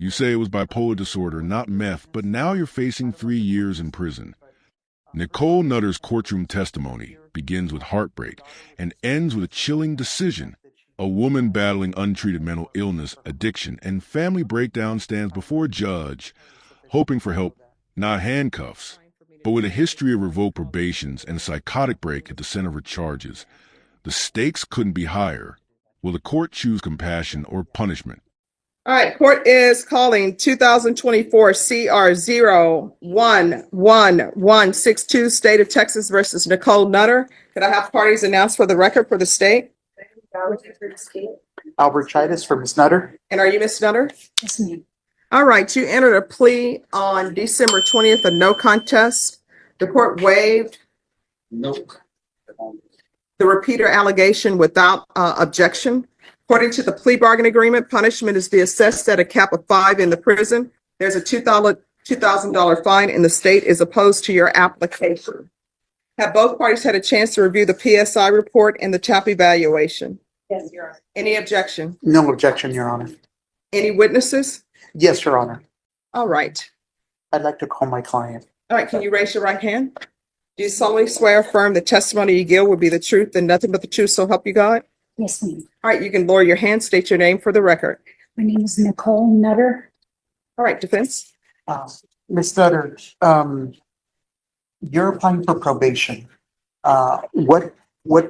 You say it was bipolar disorder, not meth, but now you're facing 3 years in prison. Nicole Nutter's courtroom testimony begins with heartbreak and ends with a chilling decision. A woman battling untreated mental illness, addiction, and family breakdown stands before a judge, hoping for help, not handcuffs, but with a history of revoked probations and a psychotic break at the center of her charges. The stakes couldn't be higher. Will the court choose compassion or punishment? All right, court is calling 2024 CR 011162, State of Texas versus Nicole Nutter. Could I have parties announced for the record for the state? Albert Chidas for Ms. Nutter. And are you Miss Nutter? Yes, ma'am. All right, you entered a plea on December 20th, of no contest. The court waived Nope. the repeater allegation without objection. According to the plea bargain agreement, punishment is to be assessed at a cap of 5 in the prison. There's a $2,000 fine, and the state is opposed to your application. Have both parties had a chance to review the PSI report and the TAP evaluation? Yes, Your Honor. Any objection? No objection, Your Honor. Any witnesses? Yes, Your Honor. All right. I'd like to call my client. All right, can you raise your right hand? Do you solemnly swear or affirm the testimony you give will be the truth and nothing but the truth, so help you God? Yes, ma'am. All right, you can lower your hand, state your name for the record. My name is Nicole Nutter. All right, defense. Ms. Nutter, you're applying for probation. What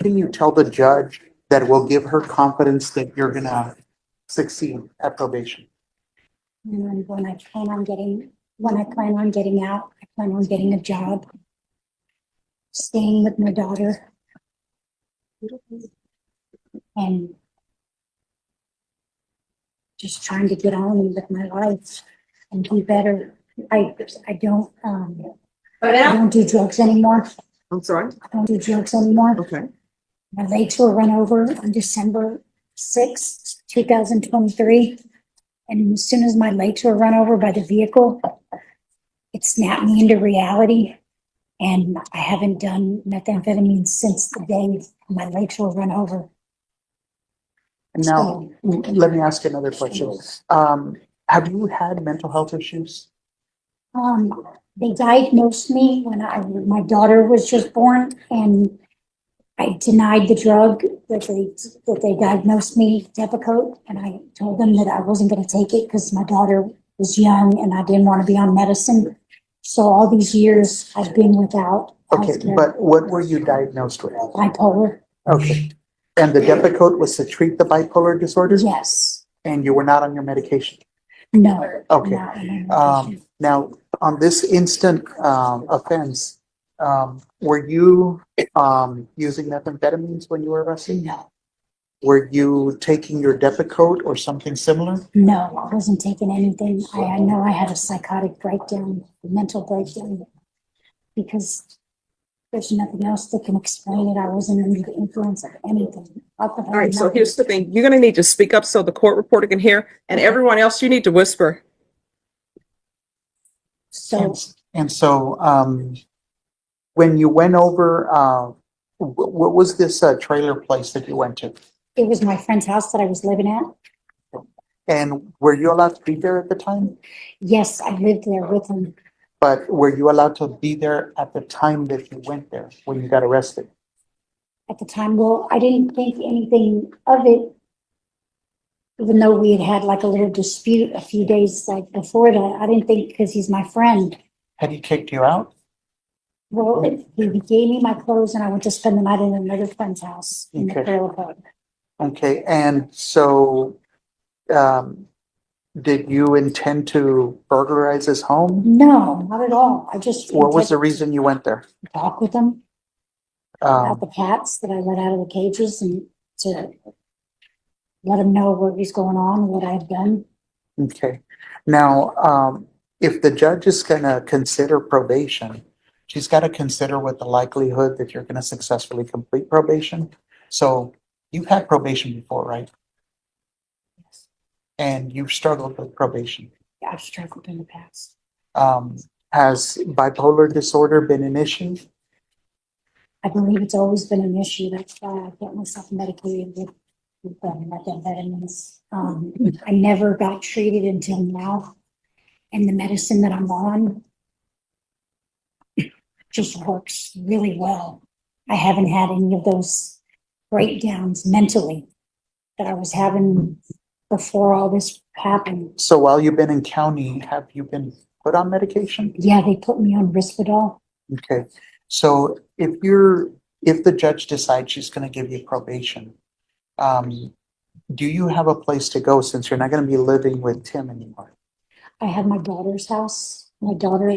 can you tell the judge that will give her confidence that you're gonna succeed at probation? And when I plan on getting out, I plan on getting a job, staying with my daughter, and just trying to get on with my life and do better. I don't do drugs anymore. I'm sorry. I don't do drugs anymore. Okay. My legs were run over on December 6th, 2023. And as soon as my legs were run over by the vehicle, it snapped me into reality. And I haven't done methamphetamine since the day my legs were run over. And now, let me ask you another question. Have you had mental health issues? They diagnosed me when my daughter was just born, and I denied the drug that they diagnosed me, Depakote, and I told them that I wasn't going to take it because my daughter was young and I didn't want to be on medicine. So all these years I've been without Okay, healthcare. but what were you diagnosed with? Bipolar, Okay. And the Depakote was to treat the bipolar disorder? yes, And you were not on your medication? no. Okay. not on my medication. Now, on this instant offense, were you using methamphetamines when you were arrested? No, Were you taking your Depakote or something similar? no, I wasn't taking anything. I know I had a psychotic breakdown, a mental breakdown, because there's nothing else that can explain it. I wasn't under the influence of anything. All right, so here's the thing. You're going to need to speak up so the court reporter can hear, and everyone else, you need to whisper. So And so, when you went over, what was this trailer place that you went to? it was my friend's house that I was living at. And were you allowed to be there at the time? Yes, I lived there with him. But were you allowed to be there at the time that you went there, when you got arrested? At the time, well, I didn't think anything of it, even though we had like a little dispute a few days like before that. I didn't think, because he's my friend. Had he kicked you out? Well, he gave me my clothes and I went to spend the night in another friend's house in the Okay. trailer park. Okay, and so, did you intend to burglarize his home? No, not at all. I just What was the reason you went there? talk with him about Um, the cats that I let out of the cages and to let him know what was going on, what I had done. okay, now, if the judge is gonna consider probation, she's gotta consider what the likelihood that you're gonna successfully complete probation. So you've had probation before, right? Yes. And you've struggled with probation. Yeah, I've struggled in the past. Has bipolar disorder been an issue? I believe it's always been an issue. That's why I get myself medicated with with the methamphetamines. I never got treated until now. And the medicine that I'm on just works really well. I haven't had any of those breakdowns mentally that I was having before all this happened. So while you've been in county, have you been put on medication? Yeah, they put me on Risperdal. Okay, so if the judge decides she's gonna give you probation, do you have a place to go since you're not gonna be living with Tim anymore? I have my daughter's house. My daughter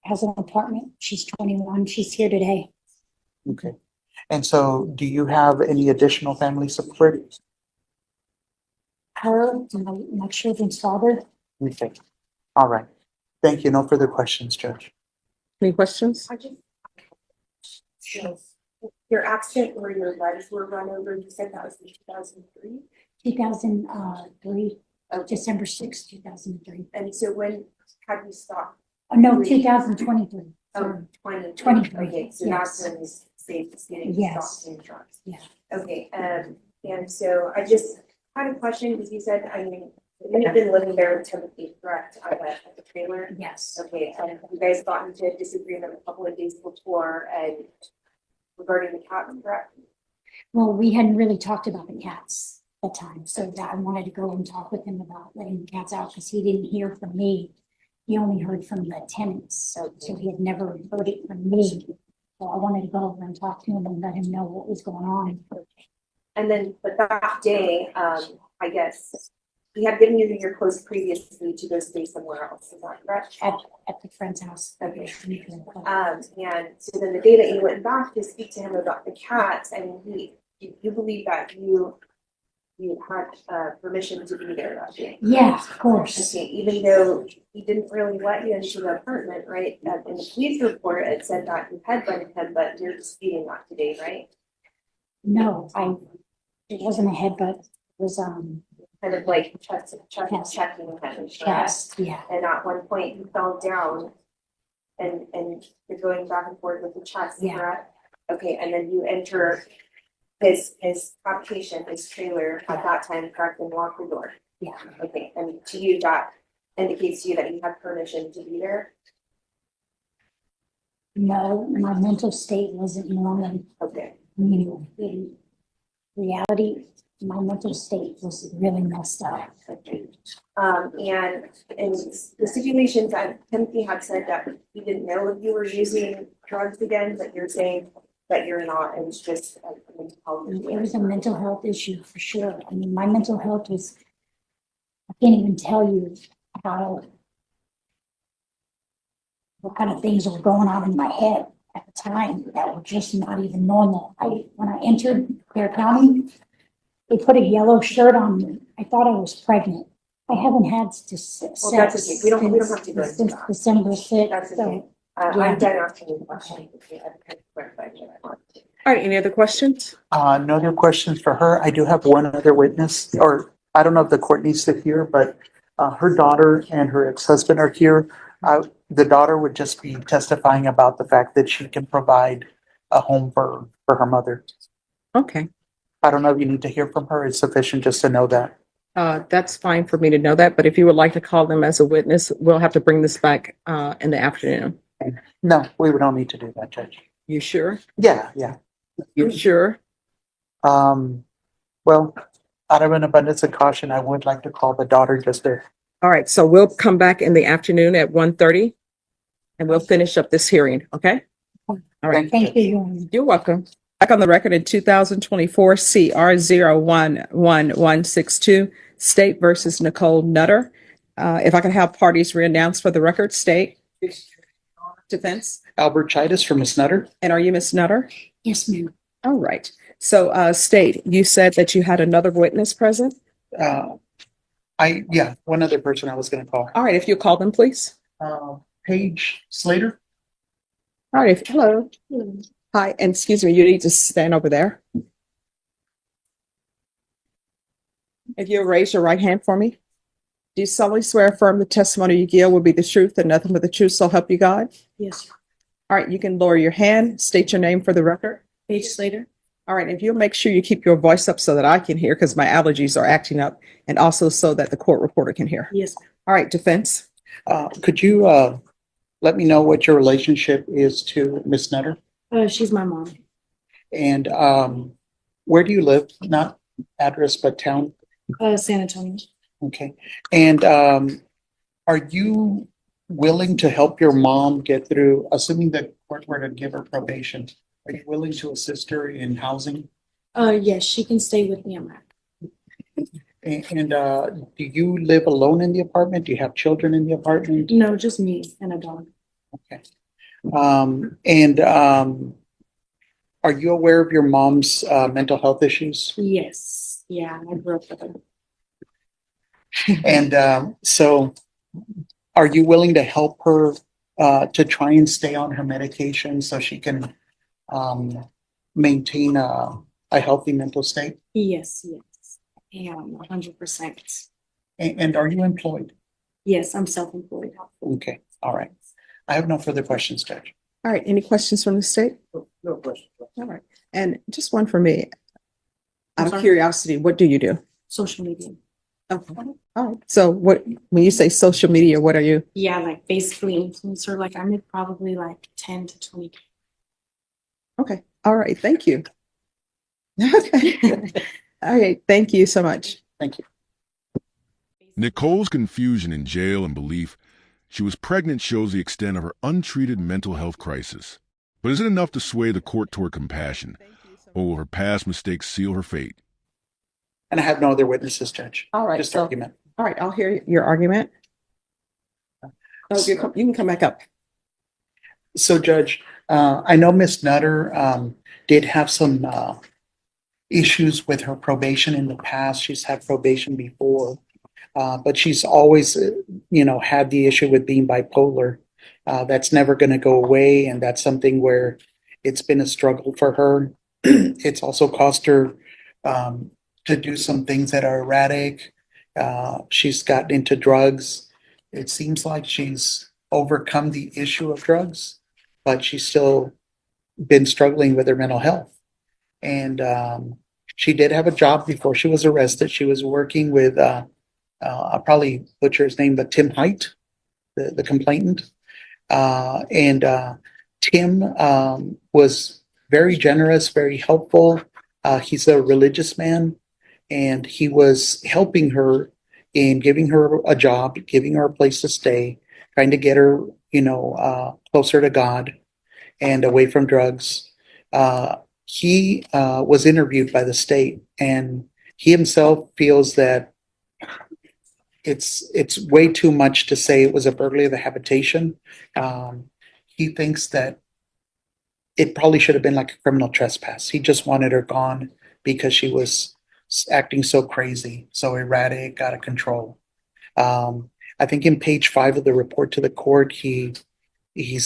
has an apartment. She's 21. She's here today. Okay, and so do you have any additional family support? Her, my children's father. Okay, all right. Thank you. No further questions, Judge. Any questions? I just, your accident where your legs were run over, you said that was in 2003? 2003, December 6th, 2003. And so when had you stopped? Oh, no, 2023. Oh, 20. 23, Okay, so yes. that's when you saved the skin and Yes. stopped doing drugs. Yeah. Okay, and so I just had a question because you said, I mean, you've been living there with Timothy, correct, at the trailer? Yes. Okay, and you guys got into a disagreement a couple of days before and regarding the cat, correct? Well, we hadn't really talked about the cats at the time, so that I wanted to go and talk with him about letting the cats out because he didn't hear from me. He only heard from the tenants, so he had never heard it from me. So I wanted to go over and talk to him and let him know what was going on. And then, but that day, I guess, he had given you your clothes previously to go stay somewhere else, is that correct? At the friend's house. Okay. And so then the day that you went back to speak to him about the cats, I mean, you believe that you had permission to be there that day? Yeah, of course. Okay, even though he didn't really let you into the apartment, right? In the police report, it said that you had butted him, but you're disputing that today, right? No, it wasn't a headbutt. It was, Kind of like Yes. checking him, correct? yes, yeah, And at one point you fell down and you're going back and forth with the chest, Yeah. correct? Okay, and then you enter his habitation, his trailer at that time, correct, and lock the door. yeah. Okay, and to you, that indicates to you that you have permission to be there? No, my mental state wasn't normal. Okay, You know, in reality, my mental state was really messed up. okay. And in the situations that Timothy had said that he didn't know if you were using drugs again, but you're saying that you're not, and it's just a mental health issue. It was a mental health issue for sure. I mean, my mental health was, I can't even tell you what kind of things were going on in my head at the time that were just not even normal. When I entered Bear County, they put a yellow shirt on me. I thought I was pregnant. I haven't had sex Well, that's okay. We don't have to go into since that. December 6th. That's okay. So, I'm done asking you questions. Okay, I've kind of clarified what I want to. All right, any other questions? No other questions for her. I do have one other witness, or I don't know if the court needs to hear, but her daughter and her ex-husband are here. The daughter would just be testifying about the fact that she can provide a home for her mother. Okay, I don't know if you need to hear from her. It's sufficient just to know that. that's fine for me to know that, but if you would like to call them as a witness, we'll have to bring this back in the afternoon. No, we don't need to do that, Judge. You sure? Yeah. You sure? Well, out of an abundance of caution, I would like to call the daughter just to. All right, so we'll come back in the afternoon at 1:30 and we'll finish up this hearing, okay? All right, thank you. you're welcome. Back on the record in 2024 CR 011162, State versus Nicole Nutter. If I could have parties reannounced for the record, State. Defense. Albert Chidas for Ms. Nutter. And are you Miss Nutter? Yes, ma'am. All right. So, State, you said that you had another witness present. One other person I was gonna call. All right, if you call them, please. Paige Slater. All right. Hello. Hi, and excuse me, you need to stand over there. If you'll raise your right hand for me. Do you solemnly swear affirm the testimony you give will be the truth and nothing but the truth, so help you God? Yes. All right, you can lower your hand, state your name for the record. Paige Slater. All right, if you'll make sure you keep your voice up so that I can hear, because my allergies are acting up, and also so that the court reporter can hear. Yes. All right, defense. Could you let me know what your relationship is to Miss Nutter? She's my mom. And where do you live? Not address, but town? San Antonio. Okay. And are you willing to help your mom get through, assuming the court were to give her probation, are you willing to assist her in housing? Yes, she can stay with me. I'm at. And do you live alone in the apartment? Do you have children in the apartment? No, just me and a dog. Okay. And are you aware of your mom's mental health issues? Yes. Yeah, I grew up with her. And so are you willing to help her to try and stay on her medication so she can maintain a healthy mental state? Yes, yes. Yeah, 100%. And are you employed? Yes, I'm self-employed. Okay, all right. I have no further questions, Judge. All right, any questions from the state? No question. All right, and just one for me. I'm Out of sorry? curiosity, what do you do? Social media. Okay. All right, so what, when you say social media, what are you? Yeah, like basically influencer. Like I'm at probably like 10 to 20. Okay, all right, thank you. Okay, all right, thank you so much. Thank you. Nicole's confusion in jail and belief she was pregnant shows the extent of her untreated mental health crisis. But is it enough to sway the court toward compassion, or will her past mistakes seal her fate? And I have no other witnesses, Judge. All right, Just so, argument. all right, I'll hear your argument. Oh, you can come back up. So, Judge, I know Miss Nutter did have some issues with her probation in the past. She's had probation before, but she's always, had the issue with being bipolar. That's never going to go away, and that's something where it's been a struggle for her. It's also cost her to do some things that are erratic. She's gotten into drugs. It seems like she's overcome the issue of drugs, but she's still been struggling with her mental health. And she did have a job before she was arrested. She was working with, I'll probably butcher his name, but Tim Height, the complainant. And Tim was very generous, very helpful. He's a religious man, and he was helping her in giving her a job, giving her a place to stay, trying to get her, closer to God and away from drugs. He was interviewed by the state, and he himself feels that it's way too much to say it was a burglary of the habitation. He thinks that it probably should have been like a criminal trespass. He just wanted her gone because she was acting so crazy, so erratic, out of control. I think in page 5 of the report to the court, he's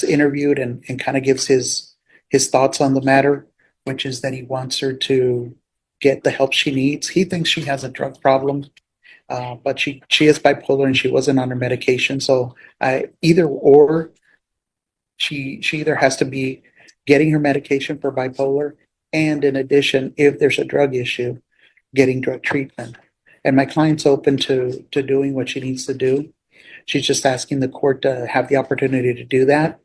interviewed and kind of gives his thoughts on the matter, which is that he wants her to get the help she needs. He thinks she has a drug problem, but she is bipolar and she wasn't on her medication. So she either has to be getting her medication for bipolar, and in addition, if there's a drug issue, getting drug treatment. And my client's open to doing what she needs to do. She's just asking the court to have the opportunity to do that.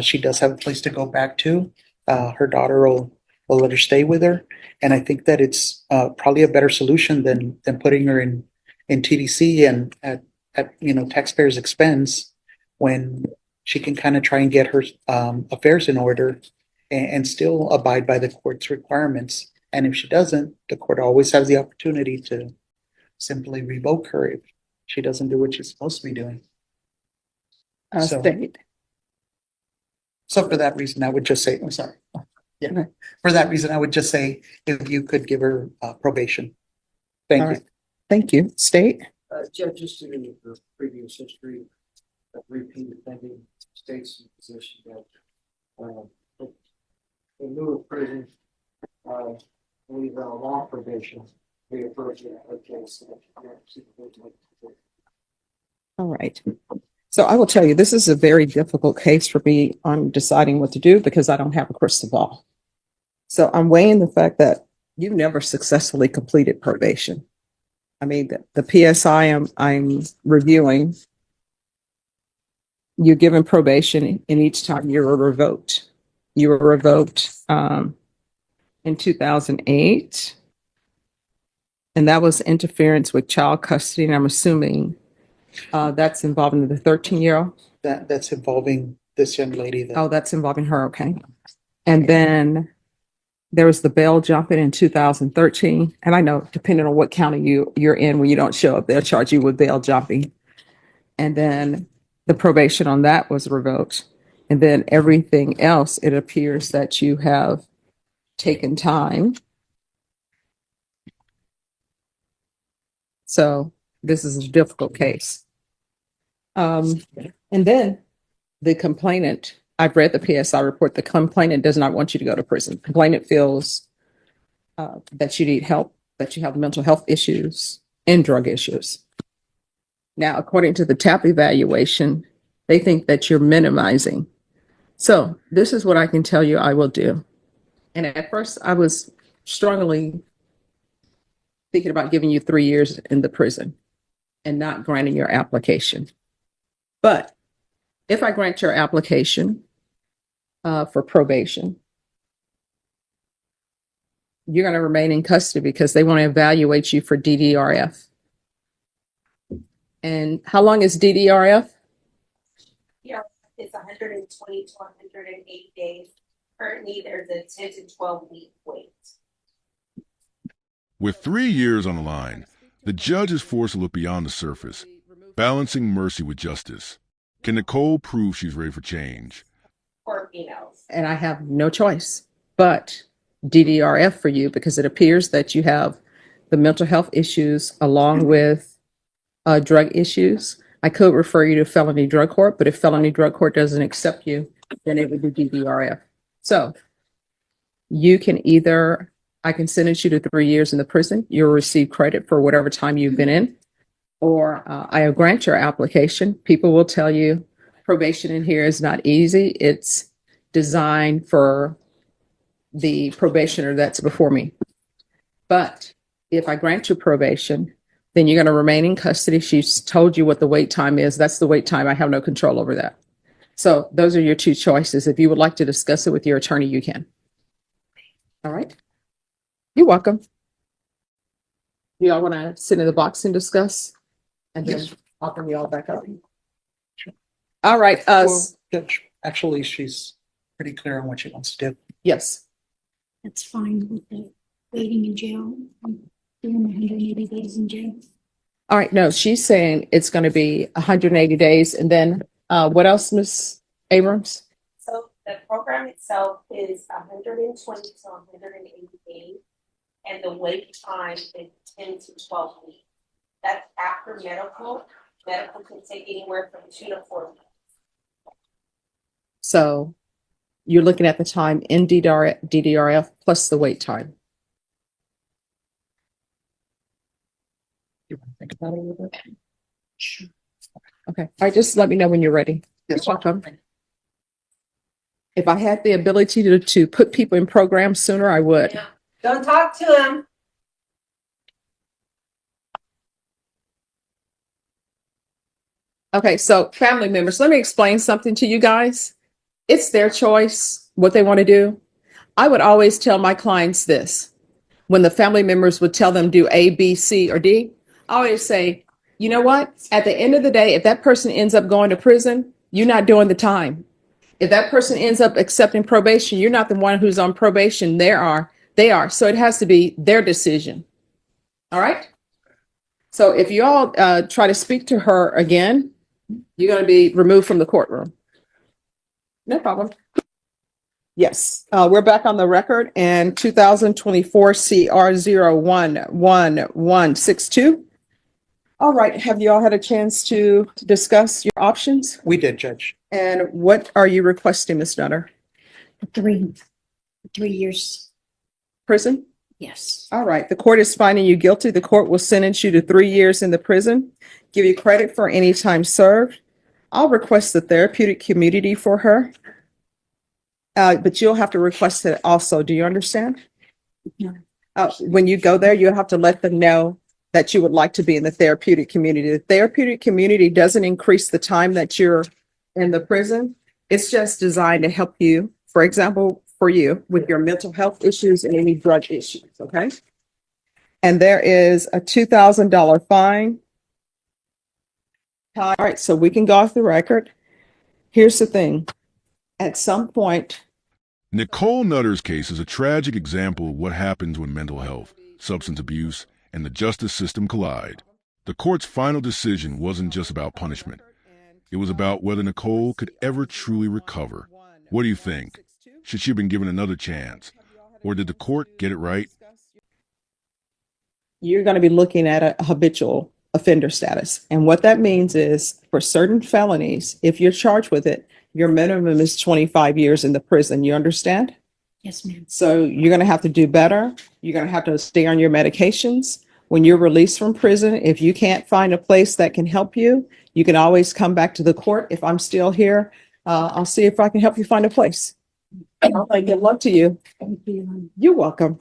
She does have a place to go back to. Her daughter will let her stay with her. And I think that it's probably a better solution than putting her in TDC and at taxpayers' expense, when she can kind of try and get her affairs in order and still abide by the court's requirements. And if she doesn't, the court always has the opportunity to simply revoke her if she doesn't do what she's supposed to be doing. State. So for that reason, I would just say, I'm sorry. Yeah. Okay. For that reason, I would just say if you could give her probation. Thank All you. right. Thank you. State. Judge, just in the previous history of repeat offending states in position that in lieu of prison, believe a long probation, we approach a case. All right. So I will tell you, this is a very difficult case for me on deciding what to do because I don't have a crystal ball. So I'm weighing the fact that you've never successfully completed probation. I mean, the PSI I'm reviewing, you're given probation and each time you were revoked. You were revoked in 2008. And that was interference with child custody. And I'm assuming that's involving the 13-year-old. That's involving this young lady that. Oh, that's involving her. Okay. And then there was the bail jumping in 2013. And I know, depending on what county you're in, when you don't show up, they'll charge you with bail jumping. And then the probation on that was revoked. And then everything else, it appears that you have taken time. So this is a difficult case. And then the complainant, I've read the PSI report, the complainant does not want you to go to prison. Complainant feels that you need help, that you have mental health issues and drug issues. Now, according to the TAP evaluation, they think that you're minimizing. So this is what I can tell you I will do. And at first I was strongly thinking about giving you 3 years in the prison and not granting your application. But if I grant your application for probation, you're going to remain in custody because they want to evaluate you for DDRF. And how long is DDRF? Yeah, it's 120 to 180 days. Currently, there's a 10 to 12-week wait. With 3 years on the line, the judge is forced to look beyond the surface, balancing mercy with justice. Can Nicole prove she's ready for change? For females. And I have no choice but DDRF for you because it appears that you have the mental health issues along with drug issues. I could refer you to felony drug court, but if felony drug court doesn't accept you, then it would be DDRF. So you can either, I can sentence you to 3 years in the prison. You'll receive credit for whatever time you've been in, or I grant your application. People will tell you probation in here is not easy. It's designed for the probationer that's before me. But if I grant you probation, then you're going to remain in custody. She's told you what the wait time is. That's the wait time. I have no control over that. So those are your two choices. If you would like to discuss it with your attorney, you can. All right. You're welcome. Do y'all want to sit in the box and discuss? And then I'll bring you all back up. All right. Well, Judge, actually, she's pretty clear on what she wants to do. Yes. That's fine with the waiting in jail, doing 180 days in jail. All right. No, she's saying it's going to be 180 days. And then what else, Ms. Abrams? So the program itself is 120 to 180 days, and the wait time is 10 to 12 weeks. That's after medical. Medical can take anywhere from 2 to 4 weeks. So you're looking at the time in DDRF plus the wait time. You want to think about it a little bit? Sure. Okay. All right. Just let me know when you're ready. Yes. You're welcome. If I had the ability to put people in programs sooner, I would. Yeah. Don't talk to him. Okay, so family members, let me explain something to you guys. It's their choice, what they want to do. I would always tell my clients this. When the family members would tell them do A, B, C, or D, I always say, you know what? At the end of the day, if that person ends up going to prison, you're not doing the time. If that person ends up accepting probation, you're not the one who's on probation. They are. So it has to be their decision. All right? So if you all try to speak to her again, you're going to be removed from the courtroom. No problem. Yes, we're back on the record and 2024 CR 011162. All right, have you all had a chance to discuss your options? We did, Judge. And what are you requesting, Ms. Nutter? 3 years. Prison? Yes. All right, the court is finding you guilty. The court will sentence you to 3 years in the prison, give you credit for any time served. I'll request the therapeutic community for her. But you'll have to request it also. Do you understand? No. When you go there, you'll have to let them know that you would like to be in the therapeutic community. The therapeutic community doesn't increase the time that you're in the prison. It's just designed to help you, for example, for you with your mental health issues and any drug issues, okay? And there is a $2,000 fine. All right, so we can go off the record. Here's the thing. At some point, Nicole Nutter's case is a tragic example of what happens when mental health, substance abuse, and the justice system collide. The court's final decision wasn't just about punishment. It was about whether Nicole could ever truly recover. What do you think? Should she have been given another chance? Or did the court get it right? you're going to be looking at a habitual offender status. And what that means is for certain felonies, if you're charged with it, your minimum is 25 years in the prison. You understand? Yes, ma'am. So you're going to have to do better. You're going to have to stay on your medications. When you're released from prison, if you can't find a place that can help you, you can always come back to the court. If I'm still here, I'll see if I can help you find a place. All right, good luck to you. Thank you. You're welcome.